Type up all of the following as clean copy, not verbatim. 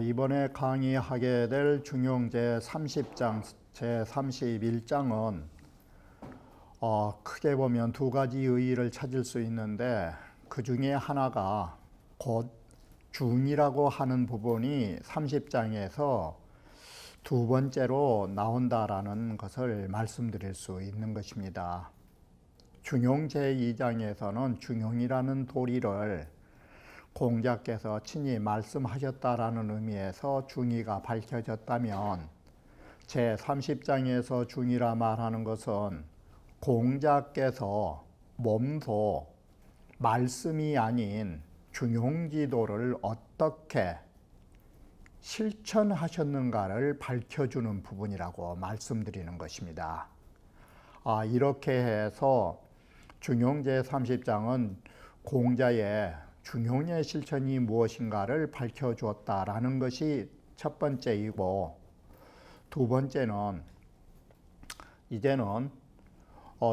이번에 강의하게 될 중용 제30장, 제31장은 크게 보면 두 가지 의의를 찾을 수 있는데, 그 중에 하나가 곧 중이라고 하는 부분이 30장에서 두 번째로 나온다라는 것을 말씀드릴 수 있는 것입니다. 중용 제2장에서는 중용이라는 도리를 공자께서 친히 말씀하셨다라는 의미에서 중의가 밝혀졌다면, 제30장에서 중의라 말하는 것은 공자께서 몸소 말씀이 아닌 중용지도를 어떻게 실천하셨는가를 밝혀주는 부분이라고 말씀드리는 것입니다. 이렇게 해서 중용 제30장은 공자의 중용의 실천이 무엇인가를 밝혀주었다라는 것이 첫 번째이고, 두 번째는 이제는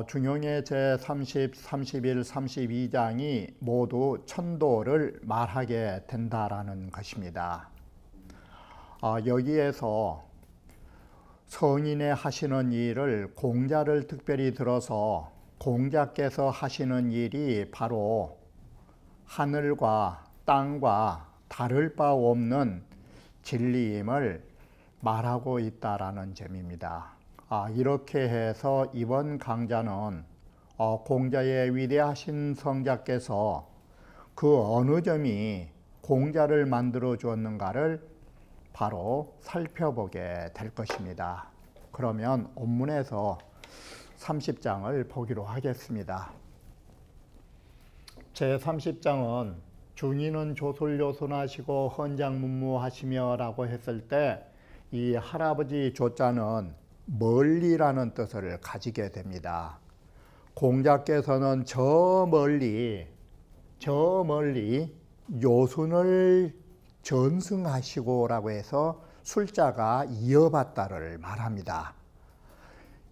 중용의 제30, 31, 32장이 모두 천도를 말하게 된다라는 것입니다. 여기에서 성인의 하시는 일을 공자를 특별히 들어서 공자께서 하시는 일이 바로 하늘과 땅과 다를 바 없는 진리임을 말하고 있다라는 점입니다. 이렇게 해서 이번 강좌는 공자의 위대하신 성자께서 그 어느 점이 공자를 만들어 주었는가를 바로 살펴보게 될 것입니다. 그러면 본문에서 30장을 보기로 하겠습니다. 제30장은 중의는 조솔요손하시고 헌장문무하시며 라고 했을 때, 이 할아버지 조자는 멀리라는 뜻을 가지게 됩니다. 공자께서는 저 멀리 요순을 전승하시고 라고 해서 술자가 이어받다를 말합니다.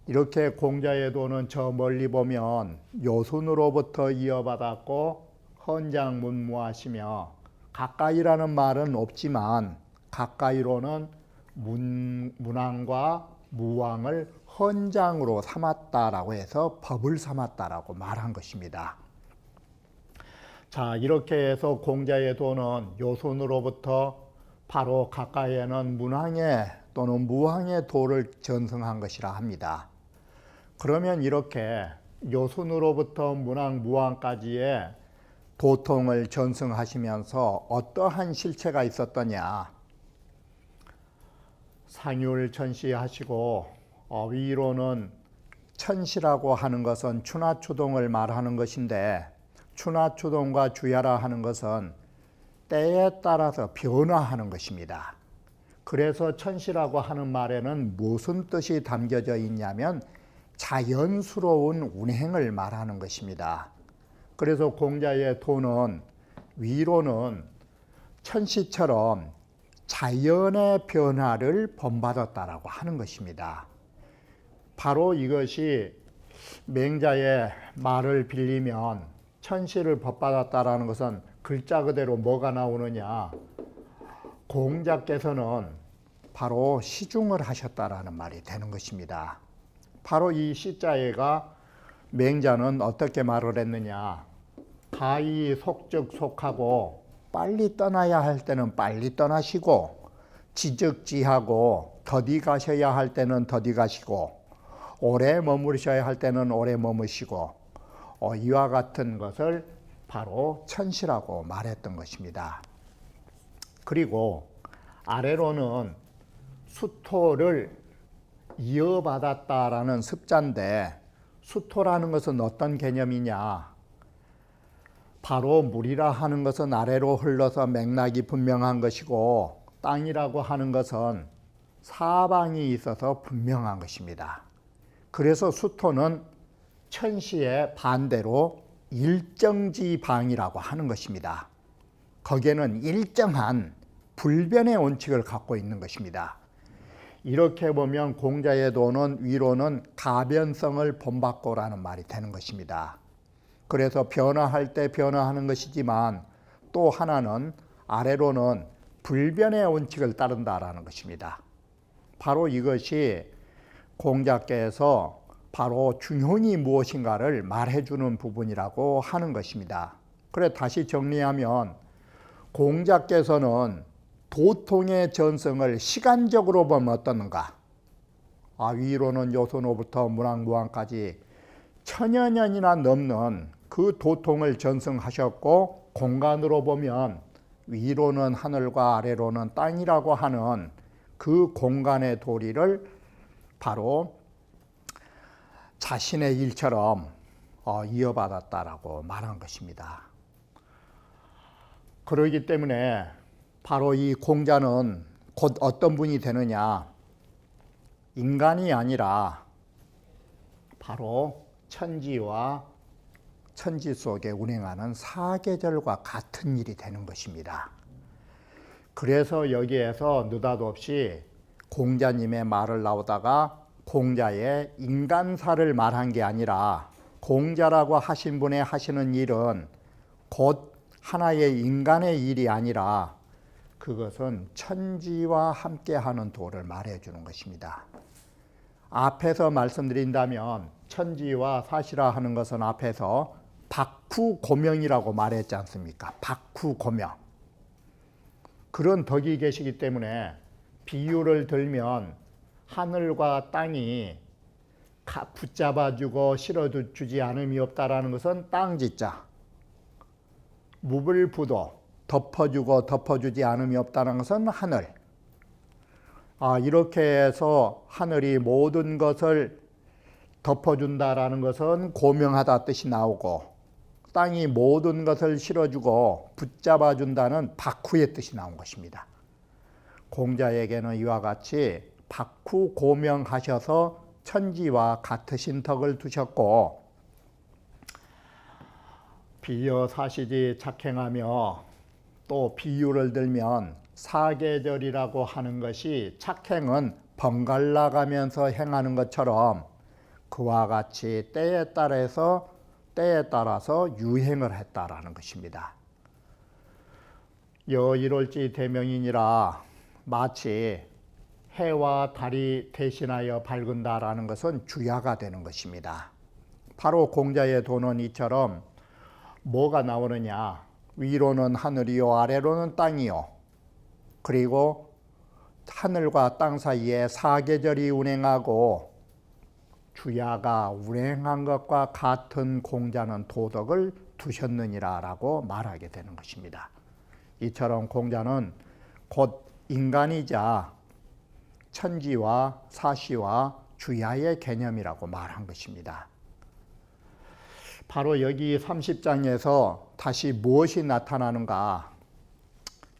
이렇게 공자의 도는 저 멀리 보면 요순으로부터 이어받았고 헌장문무하시며, 가까이라는 말은 없지만 가까이로는 문왕과 무왕을 헌장으로 삼았다라고 해서 법을 삼았다라고 말한 것입니다. 자, 이렇게 해서 공자의 도는 요순으로부터 바로 가까이에는 문왕의 또는 무왕의 도를 전승한 것이라 합니다. 그러면 이렇게 요순으로부터 문왕, 무왕까지의 도통을 전승하시면서 어떠한 실체가 있었더냐? 상율 천시하시고, 위로는 천시라고 하는 것은 추나추동을 말하는 것인데, 추나추동과 주야라 하는 것은 때에 따라서 변화하는 것입니다. 그래서 천시라고 하는 말에는 무슨 뜻이 담겨져 있냐면 자연스러운 운행을 말하는 것입니다. 그래서 공자의 도는 위로는 천시처럼 자연의 변화를 본받았다라고 하는 것입니다. 바로 이것이 맹자의 말을 빌리면 천시를 본받았다라는 것은 글자 그대로 뭐가 나오느냐? 공자께서는 바로 시중을 하셨다라는 말이 되는 것입니다. 바로 이 시자에가 맹자는 어떻게 말을 했느냐? 가히 속즉 속하고, 빨리 떠나야 할 때는 빨리 떠나시고, 지적지하고 더디 가셔야 할 때는 더디 가시고, 오래 머무르셔야 할 때는 오래 머무시고, 이와 같은 것을 바로 천시라고 말했던 것입니다. 그리고 아래로는 수토를 이어받았다라는 습자인데, 수토라는 것은 어떤 개념이냐? 바로 물이라 하는 것은 아래로 흘러서 맥락이 분명한 것이고, 땅이라고 하는 것은 사방이 있어서 분명한 것입니다. 그래서 수토는 천시의 반대로 일정지방이라고 하는 것입니다. 거기에는 일정한 불변의 원칙을 갖고 있는 것입니다. 이렇게 보면 공자의 도는 위로는 가변성을 본받고라는 말이 되는 것입니다. 그래서 변화할 때 변화하는 것이지만 또 하나는 아래로는 불변의 원칙을 따른다라는 것입니다. 바로 이것이 공자께서 바로 중형이 무엇인가를 말해주는 부분이라고 하는 것입니다. 그래 다시 정리하면 공자께서는 도통의 전성을 시간적으로 보면 어떻는가? 위로는 요소노부터 문왕무왕까지 천여 년이나 넘는 그 도통을 전승하셨고, 공간으로 보면 위로는 하늘과 아래로는 땅이라고 하는 그 공간의 도리를 바로 자신의 일처럼 이어받았다라고 말한 것입니다. 그러기 때문에 바로 이 공자는 곧 어떤 분이 되느냐, 인간이 아니라 바로 천지와 천지 속에 운행하는 사계절과 같은 일이 되는 것입니다. 그래서 여기에서 느닷없이 공자님의 말을 나오다가 공자의 인간사를 말한 게 아니라 공자라고 하신 분의 하시는 일은 곧 하나의 인간의 일이 아니라 그것은 천지와 함께하는 도를 말해주는 것입니다. 앞에서 말씀드린다면 천지와 사시라 하는 것은 앞에서 박후고명이라고 말했지 않습니까? 박후고명. 그런 덕이 계시기 때문에 비유를 들면 하늘과 땅이 붙잡아주고 실어주지 않음이 없다라는 것은 땅지자, 무불부도 덮어주고 덮어주지 않음이 없다는 것은 하늘. 이렇게 해서 하늘이 모든 것을 덮어준다라는 것은 고명하다 뜻이 나오고, 땅이 모든 것을 실어주고 붙잡아준다는 박후의 뜻이 나온 것입니다. 공자에게는 이와 같이 박후고명하셔서 천지와 같으신 덕을 두셨고, 비여사시지 착행하며, 또 비유를 들면 사계절이라고 하는 것이 착행은 번갈아 가면서 행하는 것처럼 그와 같이 때에 따라서 유행을 했다라는 것입니다. 여일월지 대명이니라, 마치 해와 달이 대신하여 밝은다라는 것은 주야가 되는 것입니다. 바로 공자의 도는 이처럼 뭐가 나오느냐, 위로는 하늘이요 아래로는 땅이요, 그리고 하늘과 땅 사이에 사계절이 운행하고 주야가 운행한 것과 같은 공자는 도덕을 두셨느니라 라고 말하게 되는 것입니다. 이처럼 공자는 곧 인간이자 천지와 사시와 주야의 개념이라고 말한 것입니다. 바로 여기 30장에서 다시 무엇이 나타나는가?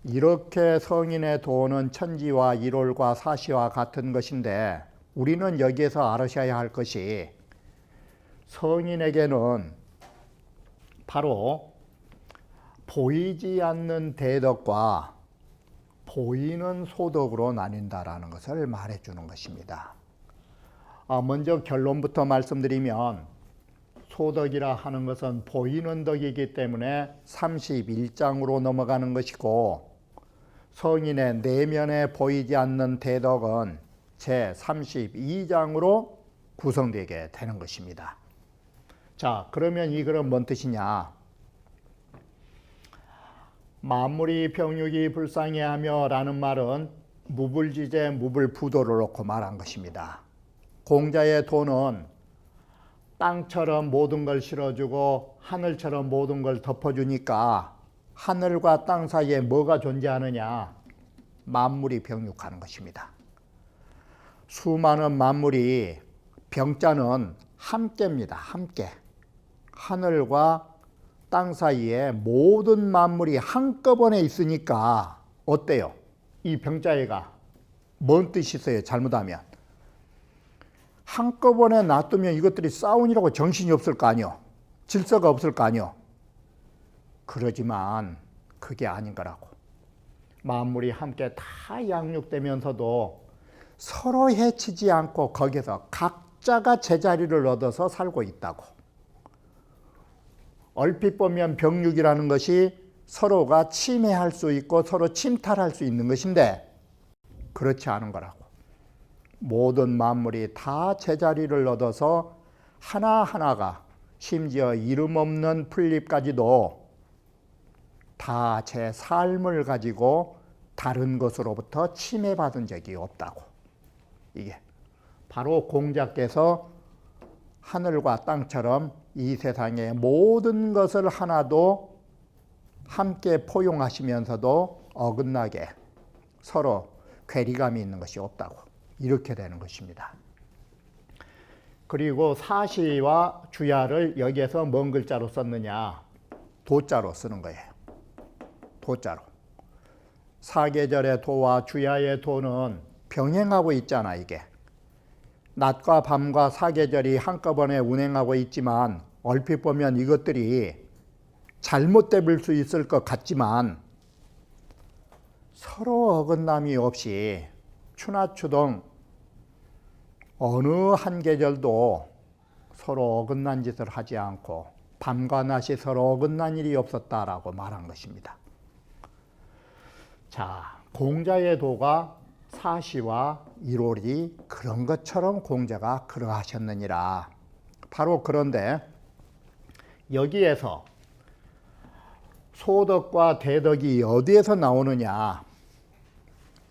이렇게 성인의 도는 천지와 일월과 사시와 같은 것인데, 우리는 여기에서 알으셔야 할 것이 성인에게는 바로 보이지 않는 대덕과 보이는 소덕으로 나뉜다라는 것을 말해주는 것입니다. 먼저 결론부터 말씀드리면, 소덕이라 하는 것은 보이는 덕이기 때문에 31장으로 넘어가는 것이고, 성인의 내면에 보이지 않는 대덕은 제 32장으로 구성되게 되는 것입니다. 자, 그러면 이 글은 뭔 뜻이냐? 만물이 병육이 불상해하며 라는 말은 무불지제 무불부도를 놓고 말한 것입니다. 공자의 도는 땅처럼 모든 걸 실어주고 하늘처럼 모든 걸 덮어주니까 하늘과 땅 사이에 뭐가 존재하느냐? 만물이 병육하는 것입니다. 수많은 만물이, 병자는 함께입니다. 함께. 하늘과 땅 사이에 모든 만물이 한꺼번에 있으니까 어때요? 이 병자애가 뭔 뜻이 있어요? 잘못하면 한꺼번에 놔두면 이것들이 싸우니라고 정신이 없을 거 아니요. 질서가 없을 거 아니요. 그러지만 그게 아닌 거라고. 만물이 함께 다 양육되면서도 서로 해치지 않고 거기서 각자가 제자리를 얻어서 살고 있다고. 얼핏 보면 병육이라는 것이 서로가 침해할 수 있고 서로 침탈할 수 있는 것인데 그렇지 않은 거라고. 모든 만물이 다 제자리를 얻어서 하나하나가 심지어 이름 없는 풀잎까지도 다 제 삶을 가지고 다른 것으로부터 침해받은 적이 없다고. 이게 바로 공자께서 하늘과 땅처럼 이 세상의 모든 것을 하나도 함께 포용하시면서도 어긋나게 서로 괴리감이 있는 것이 없다고. 이렇게 되는 것입니다. 그리고 사시와 주야를 여기에서 뭔 글자로 썼느냐? 도자로 쓰는 거예요. 도자로. 사계절의 도와 주야의 도는 병행하고 있잖아, 이게. 낮과 밤과 사계절이 한꺼번에 운행하고 있지만 얼핏 보면 이것들이 잘못될 수 있을 것 같지만 서로 어긋남이 없이 추나추동 어느 한 계절도 서로 어긋난 짓을 하지 않고 밤과 낮이 서로 어긋난 일이 없었다라고 말한 것입니다. 자, 공자의 도가 사시와 일월이 그런 것처럼 공자가 그러하셨느니라. 바로 그런데 여기에서 소덕과 대덕이 어디에서 나오느냐?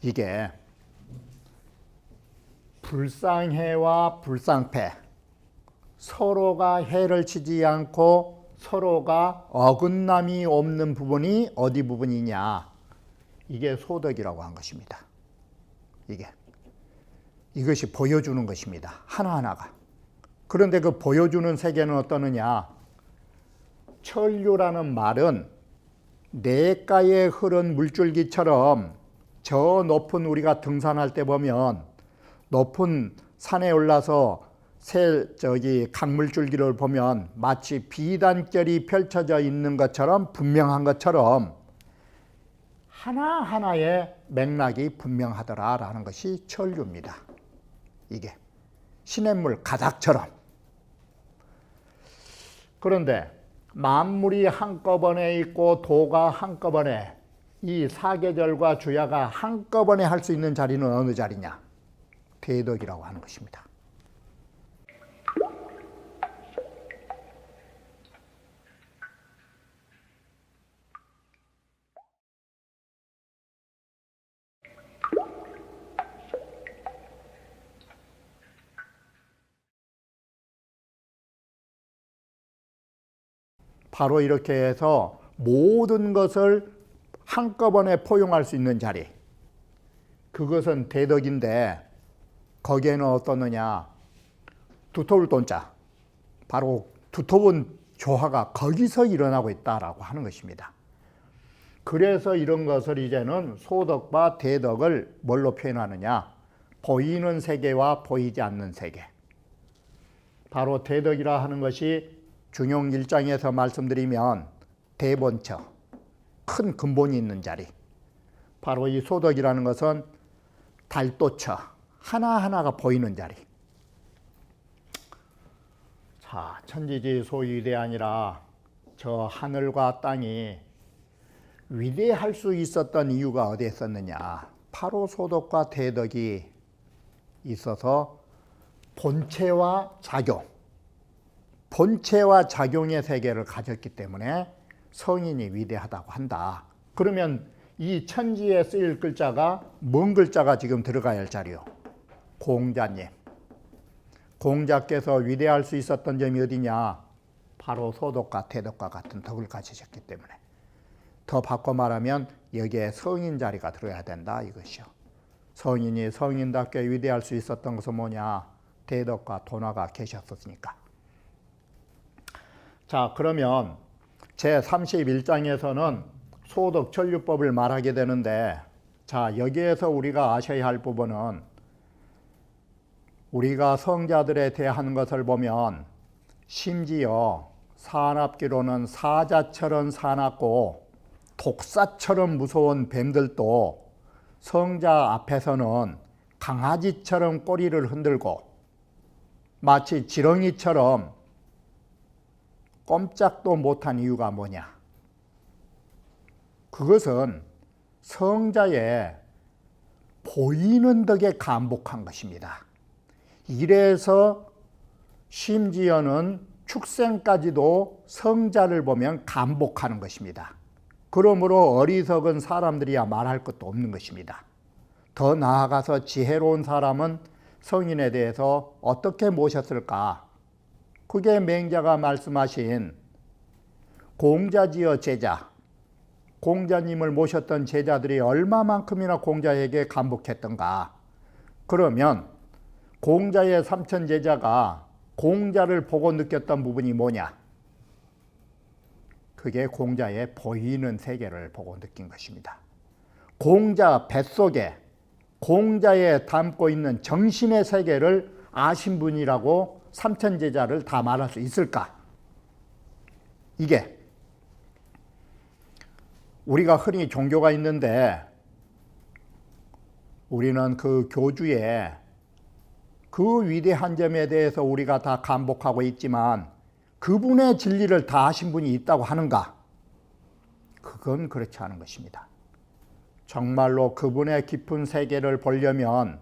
이게 불상해와 불상패, 서로가 해를 치지 않고 서로가 어긋남이 없는 부분이 어디 부분이냐? 이게 소덕이라고 한 것입니다. 이것이 보여주는 것입니다. 하나하나가. 그런데 그 보여주는 세계는 어떠느냐? 천류라는 말은 냇가에 흐른 물줄기처럼 저 높은 우리가 등산할 때 보면 높은 산에 올라서 강물줄기를 보면 마치 비단결이 펼쳐져 있는 것처럼 분명한 것처럼 하나하나의 맥락이 분명하더라라는 것이 천류입니다. 이게 시냇물 가닥처럼. 그런데 만물이 한꺼번에 있고 도가 한꺼번에, 이 사계절과 주야가 한꺼번에 할 수 있는 자리는 어느 자리냐? 대덕이라고 하는 것입니다. 바로 이렇게 해서 모든 것을 한꺼번에 포용할 수 있는 자리, 그것은 대덕인데 거기에는 어떻느냐? 두터울 돈자, 바로 두터운 조화가 거기서 일어나고 있다라고 하는 것입니다. 그래서 이런 것을 이제는 소덕과 대덕을 뭘로 표현하느냐? 보이는 세계와 보이지 않는 세계. 바로 대덕이라 하는 것이 중용 1장에서 말씀드리면 대본처, 큰 근본이 있는 자리. 바로 이 소덕이라는 것은 달도처, 하나하나가 보이는 자리. 자, 천지지소위대아니라 저 하늘과 땅이 위대할 수 있었던 이유가 어디에 있었느냐? 바로 소덕과 대덕이 있어서 본체와 작용, 본체와 작용의 세계를 가졌기 때문에 성인이 위대하다고 한다. 그러면 이 천지에 쓰일 글자가 뭔 글자가 지금 들어가야 할 자리요? 공자님. 공자께서 위대할 수 있었던 점이 어디냐? 바로 소덕과 대덕과 같은 덕을 가지셨기 때문에. 더 바꿔 말하면 여기에 성인 자리가 들어야 된다 이것이요. 성인이 성인답게 위대할 수 있었던 것은 뭐냐? 대덕과 도나가 계셨었으니까. 자, 그러면 제31장에서는 소덕 천류법을 말하게 되는데, 자, 여기에서 우리가 아셔야 할 부분은 우리가 성자들에 대한 것을 보면 심지어 사납기로는 사자처럼 사납고 독사처럼 무서운 뱀들도 성자 앞에서는 강아지처럼 꼬리를 흔들고 마치 지렁이처럼 꼼짝도 못한 이유가 뭐냐? 그것은 성자의 보이는 덕에 감복한 것입니다. 이래서 심지어는 축생까지도 성자를 보면 감복하는 것입니다. 그러므로 어리석은 사람들이야 말할 것도 없는 것입니다. 더 나아가서 지혜로운 사람은 성인에 대해서 어떻게 모셨을까? 그게 맹자가 말씀하신 공자지어 제자, 공자님을 모셨던 제자들이 얼마만큼이나 공자에게 감복했던가? 그러면 공자의 삼천 제자가 공자를 보고 느꼈던 부분이 뭐냐? 그게 공자의 보이는 세계를 보고 느낀 것입니다. 공자 뱃속에 공자에 담고 있는 정신의 세계를 아신 분이라고 삼천 제자를 다 말할 수 있을까? 이게 우리가 흔히 종교가 있는데 우리는 그 교주의 그 위대한 점에 대해서 우리가 다 감복하고 있지만 그분의 진리를 다 아신 분이 있다고 하는가? 그건 그렇지 않은 것입니다. 정말로 그분의 깊은 세계를 보려면,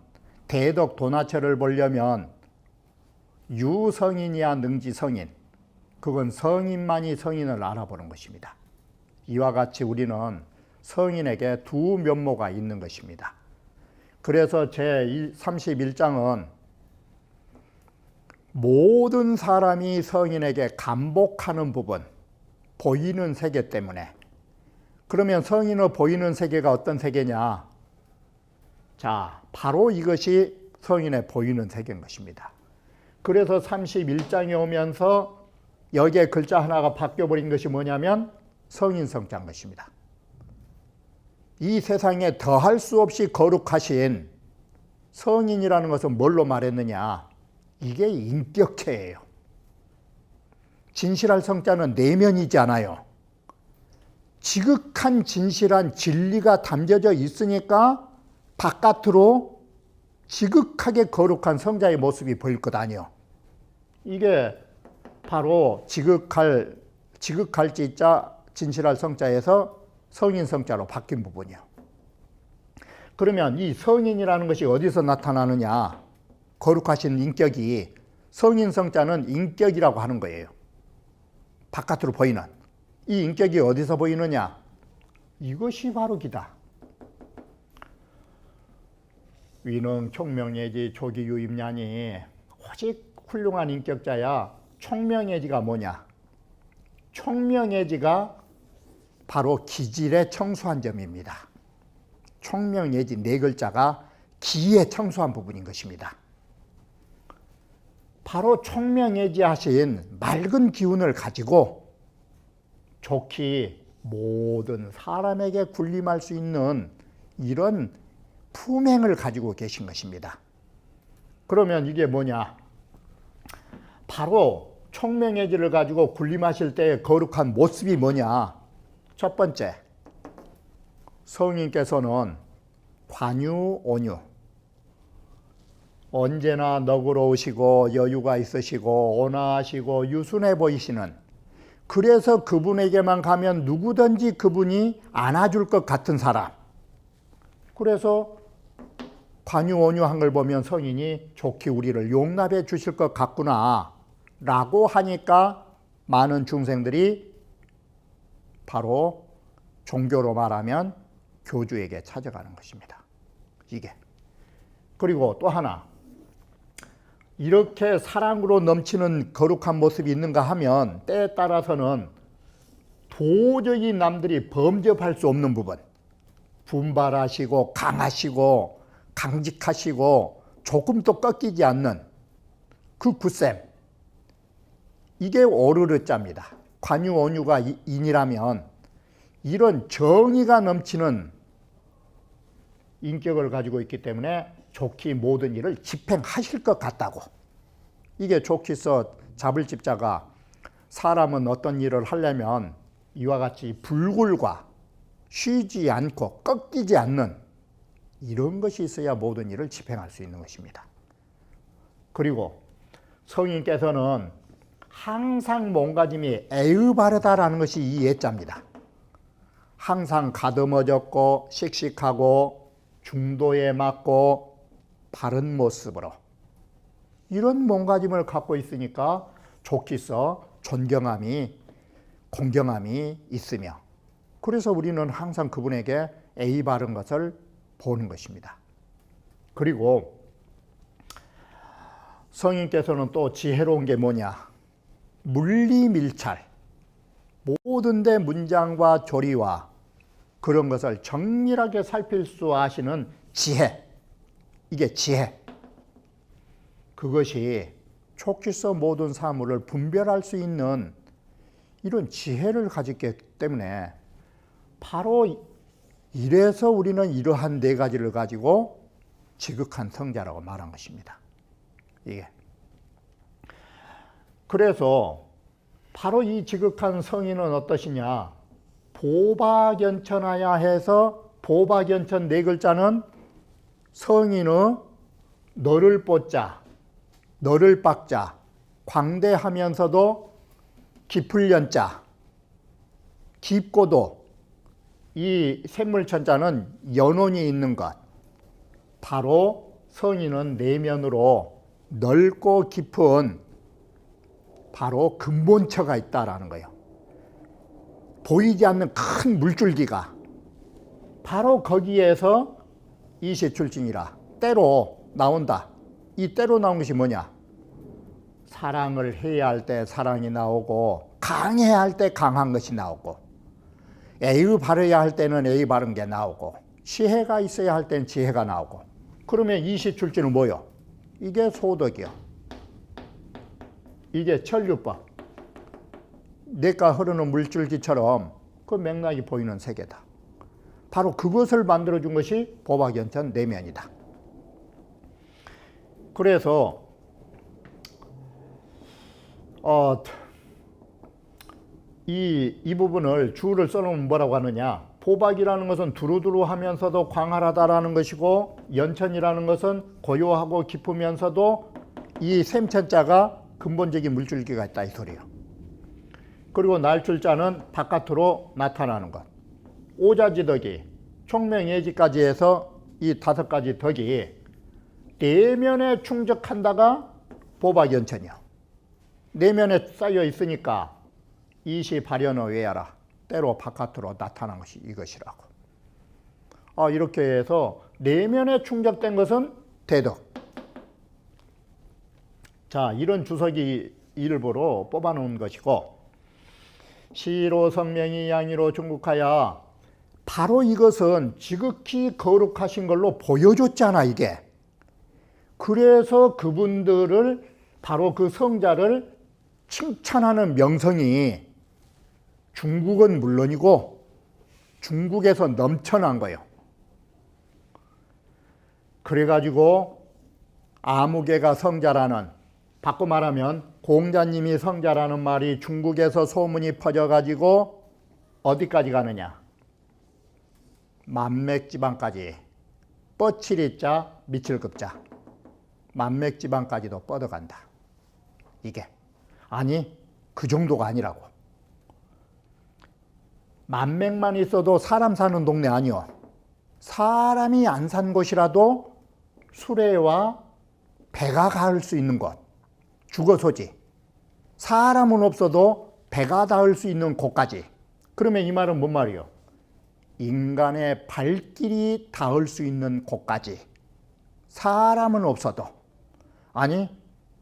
대덕 도나처를 보려면 유성인이야 능지성인, 그건 성인만이 성인을 알아보는 것입니다. 이와 같이 우리는 성인에게 두 면모가 있는 것입니다. 그래서 제 31장은 모든 사람이 성인에게 감복하는 부분, 보이는 세계 때문에. 그러면 성인의 보이는 세계가 어떤 세계냐? 자, 바로 이것이 성인의 보이는 세계인 것입니다. 그래서 31장에 오면서 여기에 글자 하나가 바뀌어버린 것이 뭐냐면 성인성자인 것입니다. 이 세상에 더할 수 없이 거룩하신 성인이라는 것은 뭘로 말했느냐? 이게 인격체예요. 진실할 성자는 내면이지 않아요. 지극한 진실한 진리가 담겨져 있으니까 바깥으로 지극하게 거룩한 성자의 모습이 보일 것 아니요. 이게 바로 지극할 지자 진실할 성자에서 성인 성자로 바뀐 부분이요. 그러면 이 성인이라는 것이 어디서 나타나느냐? 거룩하신 인격이, 성인 성자는 인격이라고 하는 거예요. 바깥으로 보이는. 이 인격이 어디서 보이느냐? 이것이 바로 기다. 위능 총명예지 조기유임냐니 오직 훌륭한 인격자야. 총명예지가 뭐냐? 총명예지가 바로 기질에 청수한 점입니다. 총명예지 네 글자가 기에 청수한 부분인 것입니다. 바로 총명예지 하신 맑은 기운을 가지고 좋게 모든 사람에게 군림할 수 있는 이런 품행을 가지고 계신 것입니다. 그러면 이게 뭐냐? 바로 총명예지를 가지고 군림하실 때의 거룩한 모습이 뭐냐? 첫 번째, 성인께서는 관유온유, 언제나 너그러우시고 여유가 있으시고 온화하시고 유순해 보이시는, 그래서 그분에게만 가면 누구든지 그분이 안아줄 것 같은 사람. 그래서 관유온유한 걸 보면 성인이 좋게 우리를 용납해 주실 것 같구나 라고 하니까 많은 중생들이 바로 종교로 말하면 교주에게 찾아가는 것입니다. 이게. 그리고 또 하나, 이렇게 사랑으로 넘치는 거룩한 모습이 있는가 하면 때에 따라서는 도저히 남들이 범접할 수 없는 부분, 분발하시고 강하시고 강직하시고 조금도 꺾이지 않는 그 굳셈, 이게 오르르자입니다. 관유온유가 인이라면 이런 정의가 넘치는 인격을 가지고 있기 때문에 좋게 모든 일을 집행하실 것 같다고. 이게 좋게서 잡을 집자가 사람은 어떤 일을 하려면 이와 같이 불굴과 쉬지 않고 꺾이지 않는 이런 것이 있어야 모든 일을 집행할 수 있는 것입니다. 그리고 성인께서는 항상 몸가짐이 애의바르다라는 것이 이 예자입니다. 항상 가듬어졌고 씩씩하고 중도에 맞고 바른 모습으로 이런 몸가짐을 갖고 있으니까 좋기서 존경함이 공경함이 있으며 그래서 우리는 항상 그분에게 애의 바른 것을 보는 것입니다. 그리고 성인께서는 또 지혜로운 게 뭐냐? 물리밀찰, 모든 데 문장과 조리와 그런 것을 정밀하게 살필 수 아시는 지혜, 이게 지혜. 그것이 촉기서 모든 사물을 분별할 수 있는 이런 지혜를 가졌기 때문에 바로 이래서 우리는 이러한 네 가지를 가지고 지극한 성자라고 말한 것입니다. 이게. 그래서 바로 이 지극한 성인은 어떠시냐? 보박연천하야 해서 보박연천 네 글자는 성인의 너를 뽀자, 너를 빡자, 광대하면서도 깊을 연자, 깊고도 이 샘물천자는 연원이 있는 것. 바로 성인은 내면으로 넓고 깊은 바로 근본처가 있다라는 거예요. 보이지 않는 큰 물줄기가 바로 거기에서 이시출징이라 때로 나온다. 이 때로 나온 것이 뭐냐? 사랑을 해야 할 때 사랑이 나오고 강해야 할 때 강한 것이 나오고 애의 바르야 할 때는 애의 바른 게 나오고 지혜가 있어야 할 때는 지혜가 나오고 그러면 이시출지는 뭐요? 이게 소덕이요. 이게 천류법. 내가 흐르는 물줄기처럼 그 맥락이 보이는 세계다. 바로 그것을 만들어준 것이 보박연천 내면이다. 그래서 이 부분을 주를 써놓으면 뭐라고 하느냐? 보박이라는 것은 두루두루 하면서도 광활하다라는 것이고 연천이라는 것은 고요하고 깊으면서도 이 샘천자가 근본적인 물줄기가 있다 이 소리예요. 그리고 날출자는 바깥으로 나타나는 것. 오자지덕이 총명예지까지 해서 이 다섯 가지 덕이 내면에 충족한다가 보박연천이요. 내면에 쌓여 있으니까 이시 발현어 외야라. 때로 바깥으로 나타난 것이 이것이라고. 이렇게 해서 내면에 충족된 것은 대덕. 자, 이런 주석이 일부로 뽑아놓은 것이고 시로 선명이 양이로 중국하여 바로 이것은 지극히 거룩하신 걸로 보여줬잖아 이게. 그래서 그분들을 바로 그 성자를 칭찬하는 명성이 중국은 물론이고 중국에서 넘쳐난 거예요. 그래가지고 아무개가 성자라는, 바꿔 말하면 공자님이 성자라는 말이 중국에서 소문이 퍼져가지고 어디까지 가느냐? 만맥지방까지, 뻗칠이자 미칠급자, 만맥지방까지도 뻗어간다. 이게 아니 그 정도가 아니라고. 만맥만 있어도 사람 사는 동네 아니요. 사람이 안 산 곳이라도 수레와 배가 갈 수 있는 곳, 주거소지. 사람은 없어도 배가 닿을 수 있는 곳까지. 그러면 이 말은 뭔 말이요? 인간의 발길이 닿을 수 있는 곳까지. 사람은 없어도, 아니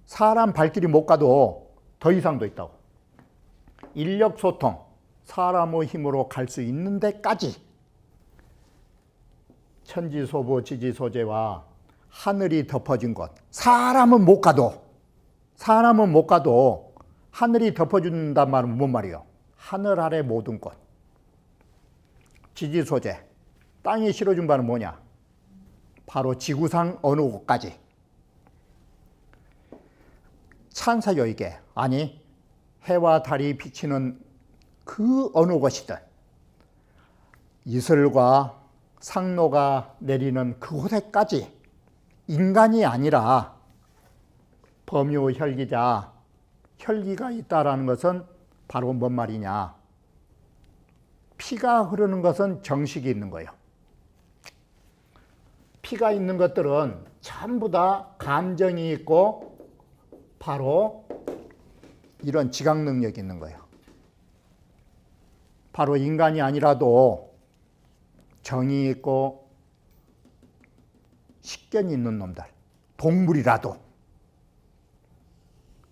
사람 발길이 못 가도 더 이상도 있다고. 인력소통, 사람의 힘으로 갈 수 있는 데까지 천지소부 지지소재와 하늘이 덮어진 곳, 사람은 못 가도 하늘이 덮어준단 말은 뭔 말이요? 하늘 아래 모든 곳. 지지소재, 땅이 실어준 바는 뭐냐? 바로 지구상 어느 곳까지. 찬사요 이게. 아니 해와 달이 비치는 그 어느 곳이든 이슬과 상로가 내리는 그곳에까지 인간이 아니라 범유 혈기자 혈기가 있다라는 것은 바로 뭔 말이냐. 피가 흐르는 것은 정식이 있는 거예요. 피가 있는 것들은 전부 다 감정이 있고 바로 이런 지각 능력이 있는 거예요. 바로 인간이 아니라도 정이 있고 식견이 있는 놈들, 동물이라도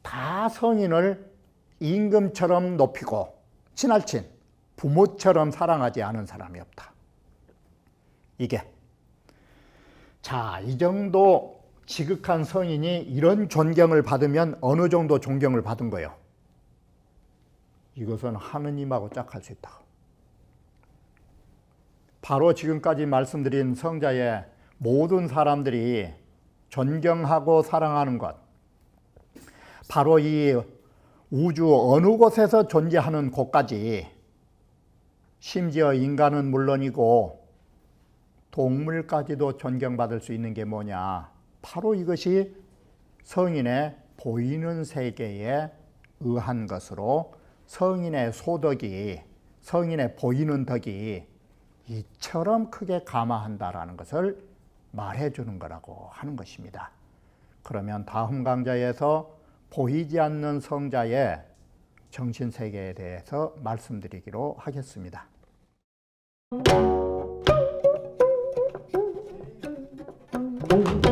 다 성인을 임금처럼 높이고 친할친 부모처럼 사랑하지 않은 사람이 없다. 이게 자, 이 정도 지극한 성인이 이런 존경을 받으면 어느 정도 존경을 받은 거예요. 이것은 하느님하고 짝할 수 있다. 바로 지금까지 말씀드린 성자의 모든 사람들이 존경하고 사랑하는 것, 바로 이 우주 어느 곳에서 존재하는 곳까지, 심지어 인간은 물론이고 동물까지도 존경받을 수 있는 게 뭐냐. 바로 이것이 성인의 보이는 세계에 의한 것으로 성인의 소덕이, 성인의 보이는 덕이 이처럼 크게 감화한다라는 것을 말해주는 거라고 하는 것입니다. 그러면 다음 강좌에서 보이지 않는 성자의 정신세계에 대해서 말씀드리기로 하겠습니다. 동